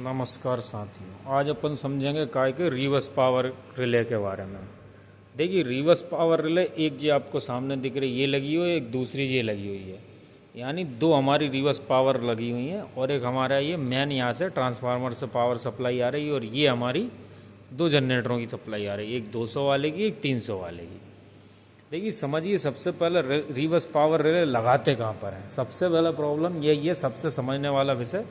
नमस्कार साथियों, आज अपन समझेंगे काय के रिवर्स पावर रिले के बारे में। देखिए, रिवर्स पावर रिले एक ये आपको सामने दिख रही ये लगी हुई है, एक दूसरी ये लगी हुई है, यानी दो हमारी रिवर्स पावर लगी हुई हैं और एक हमारा ये मेन यहाँ से ट्रांसफार्मर से पावर सप्लाई आ रही है और ये हमारी दो जनरेटरों की सप्लाई आ रही है, एक 200 वाले की, एक 300 वाले की। देखिए समझिए, सबसे पहले रिवर्स पावर रिले लगाते कहाँ पर हैं। सबसे पहला प्रॉब्लम यही है, सबसे समझने वाला विषय,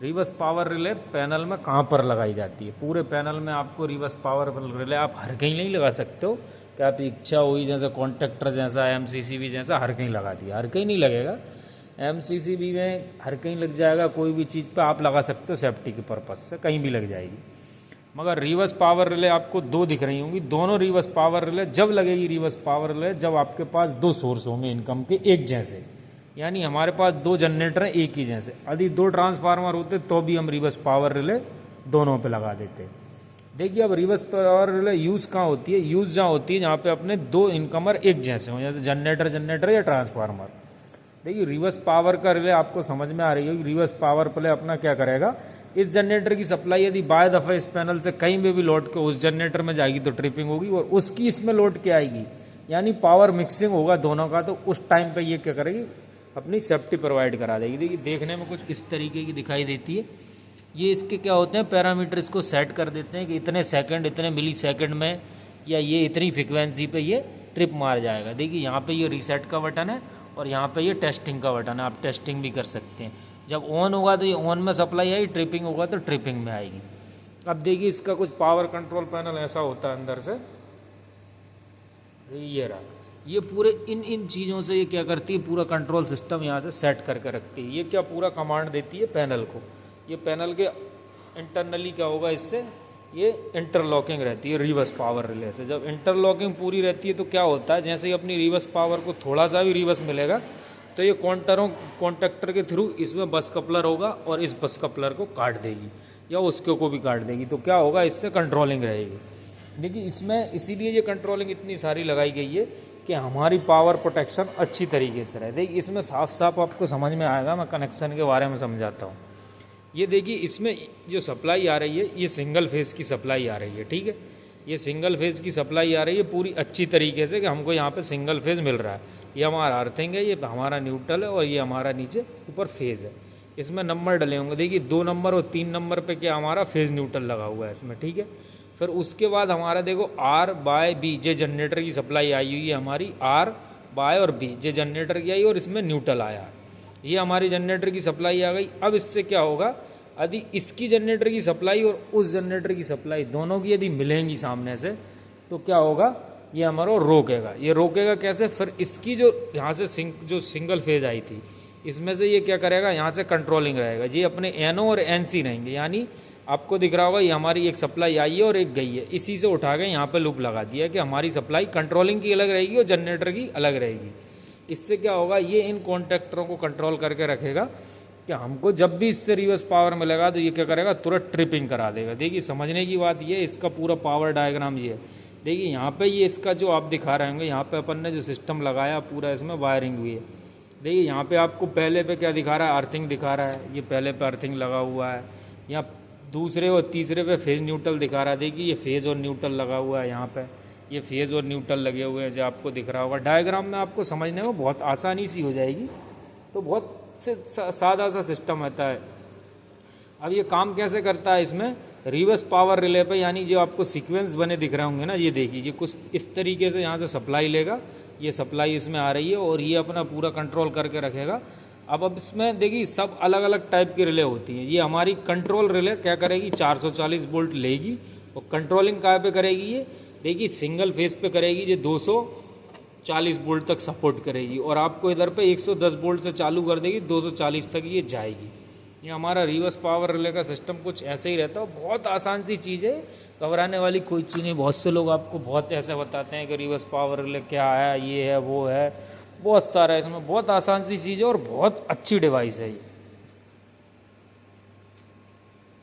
रिवर्स पावर रिले पैनल में कहाँ पर लगाई जाती है। पूरे पैनल में आपको रिवर्स पावर रिले आप हर कहीं नहीं लगा सकते हो कि आप इच्छा हुई जैसे कॉन्ट्रैक्टर जैसा एमसीसीबी जैसा हर कहीं लगा दिया, हर कहीं नहीं लगेगा। एमसीसीबी में हर कहीं लग जाएगा, कोई भी चीज़ पे आप लगा सकते हो, सेफ्टी के पर्पज़ से कहीं भी लग जाएगी। मगर रिवर्स पावर रिले आपको दो दिख रही होंगी, दोनों रिवर्स पावर रिले जब लगेगी रिवर्स पावर रिले जब आपके पास दो सोर्स होंगे इनकम के एक जैसे, यानी हमारे पास दो जनरेटर हैं एक ही जैसे। यदि दो ट्रांसफार्मर होते तो भी हम रिवर्स पावर रिले दोनों पे लगा देते। देखिए, अब रिवर्स पावर रिले यूज़ कहाँ होती है? यूज़ जहाँ होती है जहाँ पे अपने दो इनकमर एक जैसे हों, जैसे जनरेटर या ट्रांसफार्मर। देखिए, रिवर्स पावर का रिले आपको समझ में आ रही होगी। रिवर्स पावर प्ले अपना क्या करेगा, इस जनरेटर की सप्लाई यदि बाय दफ़ा इस पैनल से कहीं भी लोड के उस जनरेटर में जाएगी तो ट्रिपिंग होगी और उसकी इसमें लोड के आएगी, यानी पावर मिक्सिंग होगा दोनों का। तो उस टाइम पे ये क्या करेगी, अपनी सेफ्टी प्रोवाइड करा देगी। देखिए, देखने में कुछ इस तरीके की दिखाई देती है। ये इसके क्या होते हैं, पैरामीटर इसको सेट कर देते हैं कि इतने सेकंड, इतने मिली सेकंड में या ये इतनी फ्रिक्वेंसी पे ये ट्रिप मार जाएगा। देखिए, यहाँ पे ये रीसेट का बटन है और यहाँ पे ये टेस्टिंग का बटन है, आप टेस्टिंग भी कर सकते हैं। जब ऑन होगा तो ये ऑन में सप्लाई आएगी, ट्रिपिंग होगा तो ट्रिपिंग में आएगी। अब देखिए, इसका कुछ पावर कंट्रोल पैनल ऐसा होता है अंदर से, ये रहा। ये पूरे इन चीज़ों से ये क्या करती है, पूरा कंट्रोल सिस्टम यहाँ से सेट करके रखती है। ये क्या पूरा कमांड देती है पैनल को। ये पैनल के इंटरनली क्या होगा, इससे ये इंटरलॉकिंग रहती है रिवर्स पावर रिले से। जब इंटरलॉकिंग पूरी रहती है तो क्या होता है, जैसे ही अपनी रिवर्स पावर को थोड़ा सा भी रिवर्स मिलेगा तो ये कॉन्टैक्टर के थ्रू इसमें बस कपलर होगा और इस बस कपलर को काट देगी या उसके को भी काट देगी। तो क्या होगा, इससे कंट्रोलिंग रहेगी। देखिए, इसमें इसीलिए ये कंट्रोलिंग इतनी सारी लगाई गई है कि हमारी पावर प्रोटेक्शन अच्छी तरीके से रहे। देखिए, इसमें साफ साफ आपको समझ में आएगा, मैं कनेक्शन के बारे में समझाता हूँ। ये देखिए, इसमें जो सप्लाई आ रही है ये सिंगल फेज की सप्लाई आ रही है, ठीक है। ये सिंगल फेज की सप्लाई आ रही है पूरी अच्छी तरीके से कि हमको यहाँ पे सिंगल फेज मिल रहा है। ये हमारा अर्थिंग है, ये हमारा न्यूट्रल है और ये हमारा नीचे ऊपर फेज है। इसमें नंबर डले होंगे, देखिए 2 नंबर और 3 नंबर पे क्या हमारा फेज न्यूट्रल लगा हुआ है इसमें, ठीक है। फिर उसके बाद हमारा देखो R by B, J generator की सप्लाई आई हुई है हमारी, आर बाय और बी जे जनरेटर की आई और इसमें न्यूट्रल आया। ये हमारी जनरेटर की सप्लाई आ गई। अब इससे क्या होगा, यदि इसकी जनरेटर की सप्लाई और उस जनरेटर की सप्लाई दोनों की यदि मिलेंगी सामने से तो क्या होगा, ये हमारा रोकेगा। ये रोकेगा कैसे, फिर इसकी जो यहाँ से जो सिंगल फेज आई थी इसमें से ये क्या करेगा, यहाँ से कंट्रोलिंग रहेगा। ये अपने एनओ और एनसी रहेंगे, यानी आपको दिख रहा होगा ये हमारी एक सप्लाई आई है और एक गई है, इसी से उठा के यहाँ पे लूप लगा दिया कि हमारी सप्लाई कंट्रोलिंग की अलग रहेगी और जनरेटर की अलग रहेगी। इससे क्या होगा, ये इन कॉन्टैक्टरों को कंट्रोल करके रखेगा कि हमको जब भी इससे रिवर्स पावर मिलेगा तो ये क्या करेगा, तुरंत ट्रिपिंग करा देगा। देखिए, समझने की बात ये, इसका पूरा पावर डायग्राम ये है। देखिए, यहाँ पे ये इसका जो आप दिखा रहे होंगे, यहाँ पे अपन ने जो सिस्टम लगाया पूरा इसमें वायरिंग हुई है। देखिए, यहाँ पे आपको पहले पे क्या दिखा रहा है, अर्थिंग दिखा रहा है, ये पहले पे अर्थिंग लगा हुआ है। यहाँ दूसरे और तीसरे पे फेज न्यूट्रल दिखा रहा है। देखिए, ये फेज और न्यूट्रल लगा हुआ है, यहाँ पे ये फेज और न्यूट्रल लगे हुए हैं जो आपको दिख रहा होगा। डायग्राम में आपको समझने में बहुत आसानी सी हो जाएगी। तो बहुत से सादा सा सिस्टम होता है। अब ये काम कैसे करता है, इसमें रिवर्स पावर रिले पे, यानी जो आपको सीक्वेंस बने दिख रहे होंगे ना, ये देखिए कुछ इस तरीके से यहाँ से सप्लाई लेगा, ये सप्लाई इसमें आ रही है और ये अपना पूरा कंट्रोल करके रखेगा। अब इसमें देखिए सब अलग अलग टाइप की रिले होती हैं। ये हमारी कंट्रोल रिले क्या करेगी, 440 वोल्ट लेगी और कंट्रोलिंग कहाँ पे करेगी, ये देखिए सिंगल फेज पे करेगी, ये 240 वोल्ट तक सपोर्ट करेगी और आपको इधर पे 110 वोल्ट से चालू कर देगी, 240 तक ये जाएगी। ये हमारा रिवर्स पावर रिले का सिस्टम कुछ ऐसे ही रहता है। बहुत आसान सी चीज़ है, घबराने वाली कोई चीज़ नहीं। बहुत से लोग आपको बहुत ऐसे बताते हैं कि रिवर्स पावर रिले क्या है, ये है वो है, बहुत सारा है इसमें। बहुत आसान सी चीज़ है और बहुत अच्छी डिवाइस है ये।